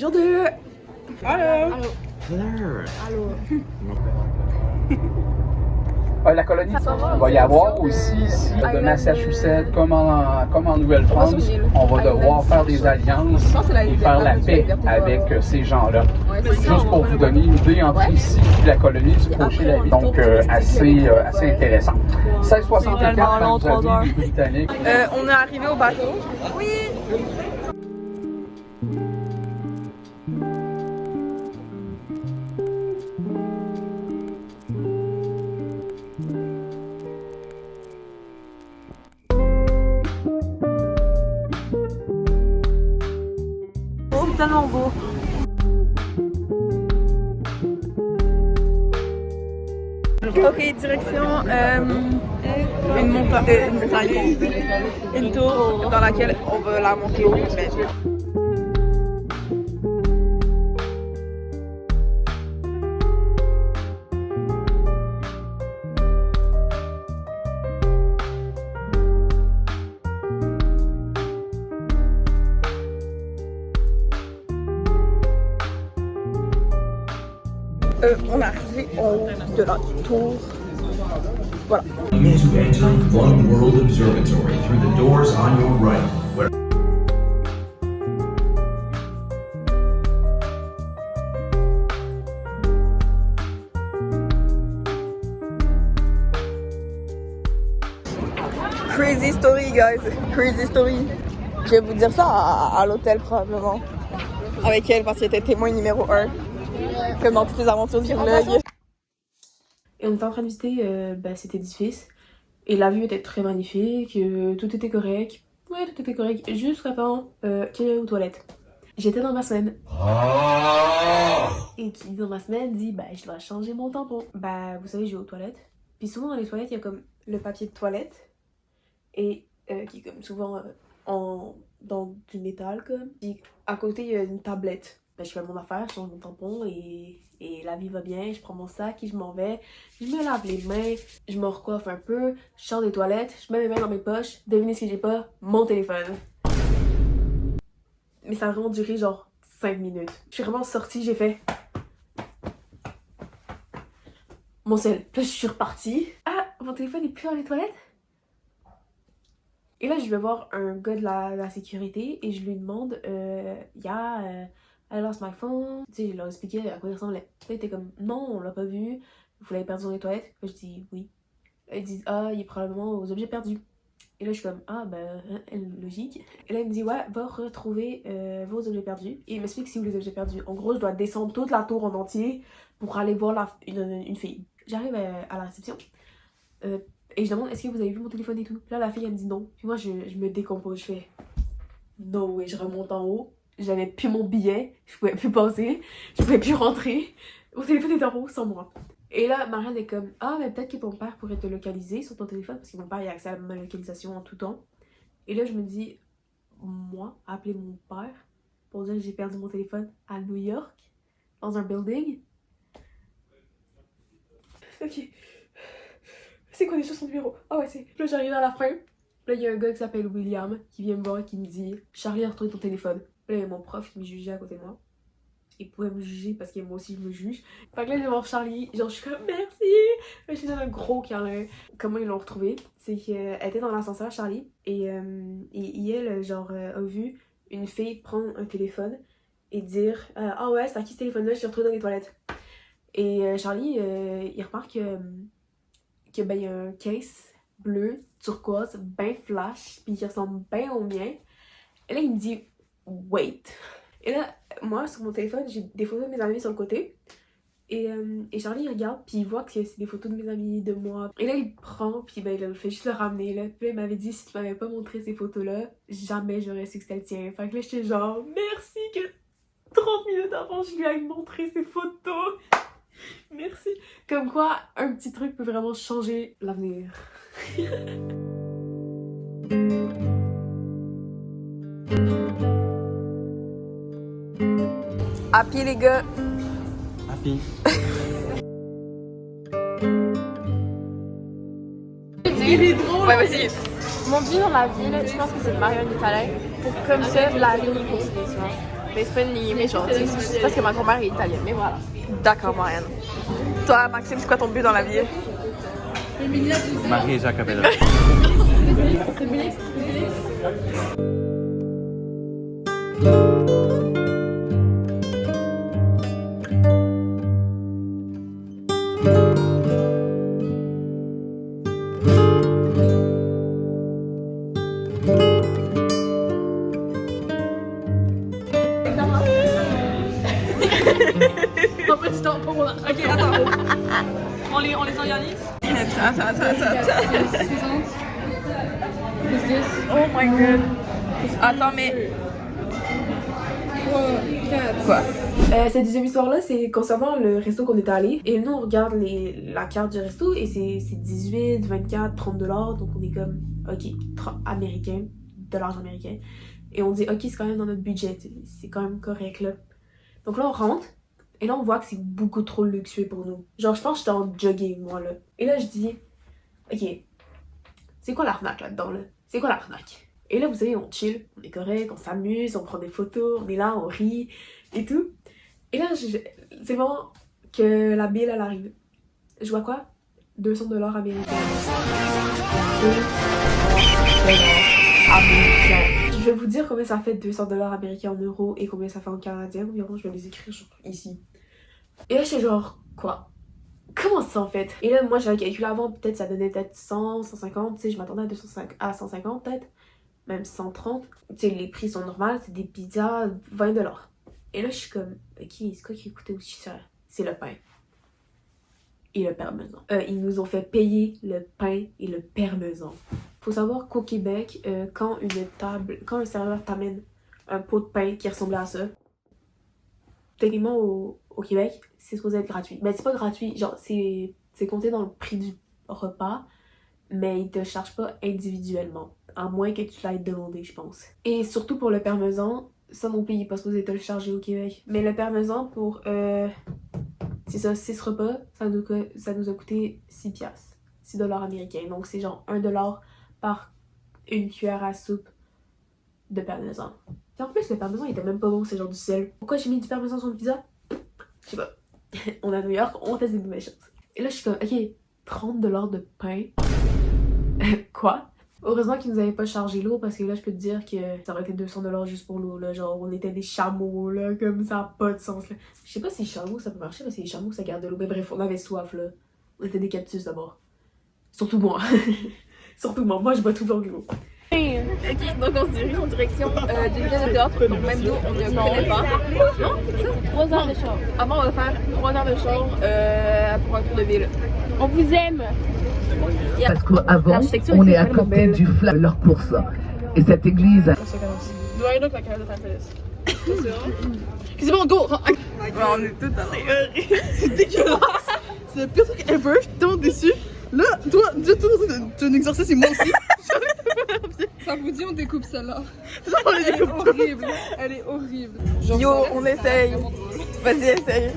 Bonjour deux. Allô. Allô. La colonie, il va y avoir aussi ici de Massachusetts, comme en Nouvelle-France, on va devoir faire des alliances et faire la paix avec ces gens-là. Juste pour vous donner une idée entre ici et la colonie du Crochet-la-Vie. Donc, assez intéressant. 1664, quand vous avez les Britanniques. On est arrivé au bateau. Oui. C'est tellement beau. Ok, direction une montagne, une tour dans laquelle on va la monter au sommet. On est arrivé en haut de la tour. Voilà. To enter One World Observatory through the doors on your right. Crazy story, guys. Crazy story. Je vais vous dire ça à l'hôtel probablement. Avec elle parce qu'elle était témoin numéro 1. Comme dans toutes les aventures du vlog. Et on était en train de visiter cet édifice. Et la vue était très magnifique, tout était correct. Ouais, tout était correct, jusqu'à temps qu'il y ait aux toilettes. J'étais dans ma semaine. Et qui dit dans ma semaine dit, je dois changer mon tampon. Vous savez, je vais aux toilettes. Puis souvent dans les toilettes, il y a comme le papier de toilette. Et qui est comme souvent dans du métal, comme. Puis à côté, il y a une tablette. Je fais mon affaire, je change mon tampon et la vie va bien. Je prends mon sac et je m'en vais. Je me lave les mains, je me recoiffe un peu, je sors des toilettes, je mets mes mains dans mes poches. Devinez ce que j'ai pas? Mon téléphone. Mais ça a vraiment duré genre 5 minutes. Je suis vraiment sortie, j'ai fait mon sel. Puis là, je suis repartie. Ah, mon téléphone est plus dans les toilettes? Et là, je vais voir un gars de la sécurité et je lui demande, I lost my phone. Tu sais, je leur expliquais à quoi il ressemblait. Là, il était comme, non, on l'a pas vu. Vous l'avez perdu dans les toilettes. Là, je dis, oui. Là, ils disent, il est probablement aux objets perdus. Et là, je suis comme, logique. Et là, il me dit, ouais, va retrouver vos objets perdus. Et il m'explique c'est où les objets perdus. En gros, je dois descendre toute la tour en entier pour aller voir une fille. J'arrive à la réception. Et je demande, est-ce que vous avez vu mon téléphone et tout? Là, la fille, elle me dit non. Puis moi, je me décompose. Je fais, no, et je remonte en haut. J'avais plus mon billet, je pouvais plus passer, je pouvais plus rentrer. Mon téléphone était en haut sans moi. Et là, Marianne est comme, mais peut-être que ton père pourrait te localiser sur ton téléphone parce que mon père il a accès à ma localisation en tout temps. Et là, je me dis, moi, appeler mon père pour dire que j'ai perdu mon téléphone à New York, dans un building. Ok. C'est quoi déjà son numéro? Ouais, c'est. Là, j'arrive à la fin. Là, il y a un gars qui s'appelle William qui vient me voir et qui me dit, Charlie a retrouvé ton téléphone. Là, il y a mon prof qui me jugeait à côté de moi. Il pouvait me juger parce que moi aussi je me juge. Fait que là, je vais voir Charlie. Genre, je suis comme merci. Là, je lui donne un gros câlin. Comment ils l'ont retrouvée? C'est qu'elle était dans l'ascenseur, Charlie. Et elle, genre, a vu une fille prendre un téléphone et dire ouais, c'est à qui ce téléphone-là? Je suis retrouvée dans les toilettes. Et Charlie, il remarque qu'il y a un case bleu, turquoise, ben flash, puis qui ressemble bien au mien. Et là, il me dit wait. Et là, moi, sur mon téléphone, j'ai des photos de mes amis sur le côté. Et Charlie, il regarde, puis il voit que c'est des photos de mes amis, de moi. Et là, il prend, puis il fait juste le ramener. Là. Puis là, il m'avait dit, si tu m'avais pas montré ces photos-là, jamais j'aurais su que c'était le tien. Fait que là, j'étais genre, merci que 30 minutes avant, je lui ai montré ces photos. Merci. Comme quoi, un petit truc peut vraiment changer l'avenir. Happy les gars. Happy. Il est drôle. Ouais, vas-y. Mon but dans la vie, là, je pense que c'est de marier un Italien pour comme ça la ligne continue, tu vois. Mais c'est pas une lignée méchante, c'est parce que ma grand-mère est italienne, mais voilà. D'accord, Marianne. Toi, Maxime, c'est quoi ton but dans la vie? Marie et Jacques Abella. Ok, attends. On les organise? Attends. Oh my god. Attends, mais. Quoi? Cette deuxième histoire-là, c'est concernant le resto qu'on était allé. Et nous, on regarde la carte du resto et c'est 18, 24, 30 $. Donc on est comme, ok, américain, dollars américains. Et on dit, ok, c'est quand même dans notre budget, c'est quand même correct là. Donc là, on rentre. Et là, on voit que c'est beaucoup trop luxueux pour nous. Genre, je pense que j'étais en jogging, moi, là. Et là, je dis, ok, c'est quoi l'arnaque là-dedans, là? C'est quoi l'arnaque? Et là, vous savez, on chill, on est correct, on s'amuse, on prend des photos, on est là, on rit, et tout. Et là, c'est le moment que la bill, elle arrive. Je vois quoi? 200 $ américains. 200 $ américains. Je vais vous dire combien ça fait 200 $ américains en euros et combien ça fait en canadien environ. Je vais les écrire ici. Et là, je suis genre, quoi? Comment ça en fait? Et là, moi, j'avais calculé avant, peut-être ça donnait peut-être 100, 150, tu sais, je m'attendais à 150 peut-être, même 130. Tu sais, les prix sont normaux, c'est des pizzas, 20 $. Et là, je suis comme, ok, c'est quoi qui coûtait aussi cher? C'est le pain. Et le parmesan. Ils nous ont fait payer le pain et le parmesan. Faut savoir qu'au Québec, quand un serveur t'amène un pot de pain qui ressemblait à ça, techniquement au Québec, c'est supposé être gratuit. Mais c'est pas gratuit, genre c'est compté dans le prix du repas, mais ils te chargent pas individuellement, à moins que tu l'aies demandé, je pense. Et surtout pour le parmesan, ça non plus, il est pas supposé te le charger au Québec. Mais le parmesan pour, c'est ça, 6 repas, ça nous a coûté 6 $, 6 $ américains. Donc c'est genre 1 $ par une cuillère à soupe de parmesan. Et en plus, le parmesan il était même pas bon, c'est genre du sel. Pourquoi j'ai mis du parmesan sur une pizza? Je sais pas. On est à New York, on teste des nouvelles choses. Et là, je suis comme, ok, 30 $ de pain. Quoi? Heureusement qu'ils nous avaient pas chargé l'eau parce que là, je peux te dire que ça aurait été 200 $ juste pour l'eau. Là, genre, on était des chameaux, là, comme ça a pas de sens. Là. Je sais pas si les chameaux ça peut marcher parce que les chameaux ça garde de l'eau. Mais bref, on avait soif, là. On était des cactus d'abord. Surtout moi. Surtout moi, je bois tout dans de l'eau. Ok, donc on se dirige en direction d'une pièce de théâtre, donc même nous on ne connaît pas. Non, c'est ça? 3 heures de char. Avant, on va faire 3 heures de char pour un tour de ville. On vous aime. Parce qu'avant, on est à côté du fleur pour ça. Et cette église. Do I look like I have the time for this? C'est bon, go! On est tout à l'heure. C'est dégueulasse! C'est le pire truc ever, je suis tellement déçue. Là, toi, tu as un exercice et moi aussi. Ça vous dit, on découpe celle-là. On les découpe toutes. Horrible. Elle est horrible. Yo, on essaye. Vas-y, essaye.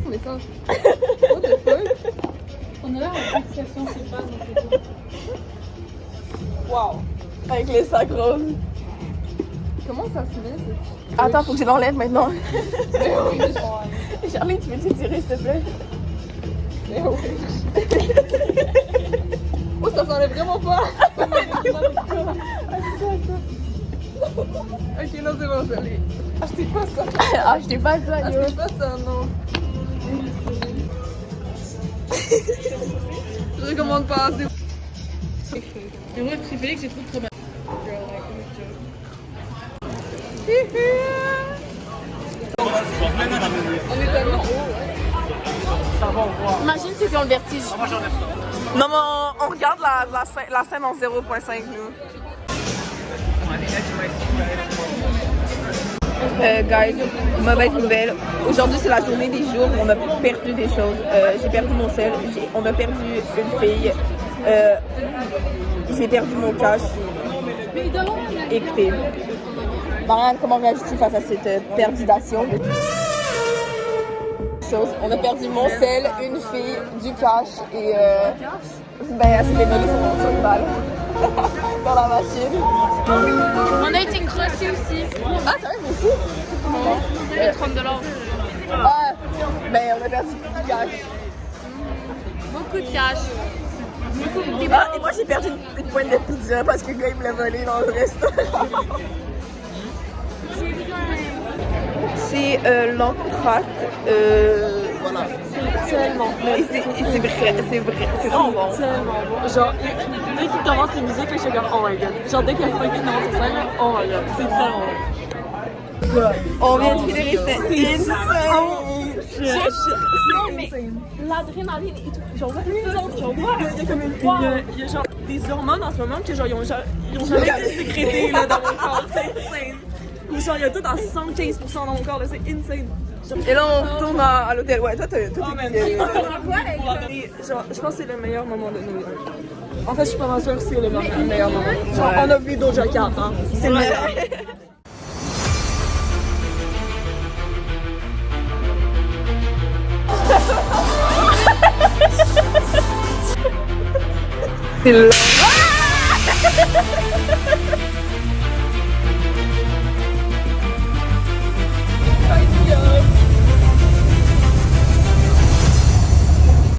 Mais ça. What the fuck? On a l'air en complication, c'est pas dans cette. Wow. Avec les sacs roses. Comment ça se met? Attends, faut que je l'enlève maintenant. Charlie, tu peux tirer s'il te plaît? Oh, ça s'enlève vraiment pas! Ok, non, c'est bon, je vais aller. Achetez pas ça! Achetez pas ça, yo. Achetez pas ça, non! Je recommande pas, c'est. Et moi, je préférais que j'ai trop mal. On est tellement haut, ouais. Imagine ceux qui ont le vertige. Non, mais on regarde la scène en 0.5, nous. Guys, mauvaise nouvelle. Aujourd'hui, c'est la journée des jours où on a perdu des choses. J'ai perdu mon sel, on a perdu une fille, j'ai perdu mon cash. Écoutez, Marianne, comment réagis-tu face à cette perdidation de choses? On a perdu mon sel, une fille, du cash et ben, elle s'est dévolée son balle. dans la machine. On a été grossés aussi. Ah, c'est vrai, moi aussi? On a eu 30 $. Ah, ben on a perdu du cash. Beaucoup de cash. Ah, et moi j'ai perdu une pointe de pizza parce que le gars il me l'a volé dans le restaurant. C'est l'encrate, voilà. C'est tellement Et c'est vrai, c'est trop bon. tellement bon. Genre, dès qu'il commence les musiques, je suis comme oh my god. Genre, dès qu'il y a fucking commence sur scène, oh my god, c'est tellement bon. On vient de finir, c'est insane. Non, mais l'adrénaline et tout. Genre, il y a comme il y a genre des hormones en ce moment que genre, ils ont jamais été sécrétées là, dans mon corps. C'est insane. Mais genre, il y a tout à 115% dans mon corps, là, c'est insane. Et là on retourne à l'hôtel. Ouais, toi t'as Oh man, et genre, je pense que c'est le meilleur moment de nous. En fait, je suis pas mal sûre que c'est le meilleur moment. Genre, on a vu Doja Cat, hein. C'est le meilleur. C'est long.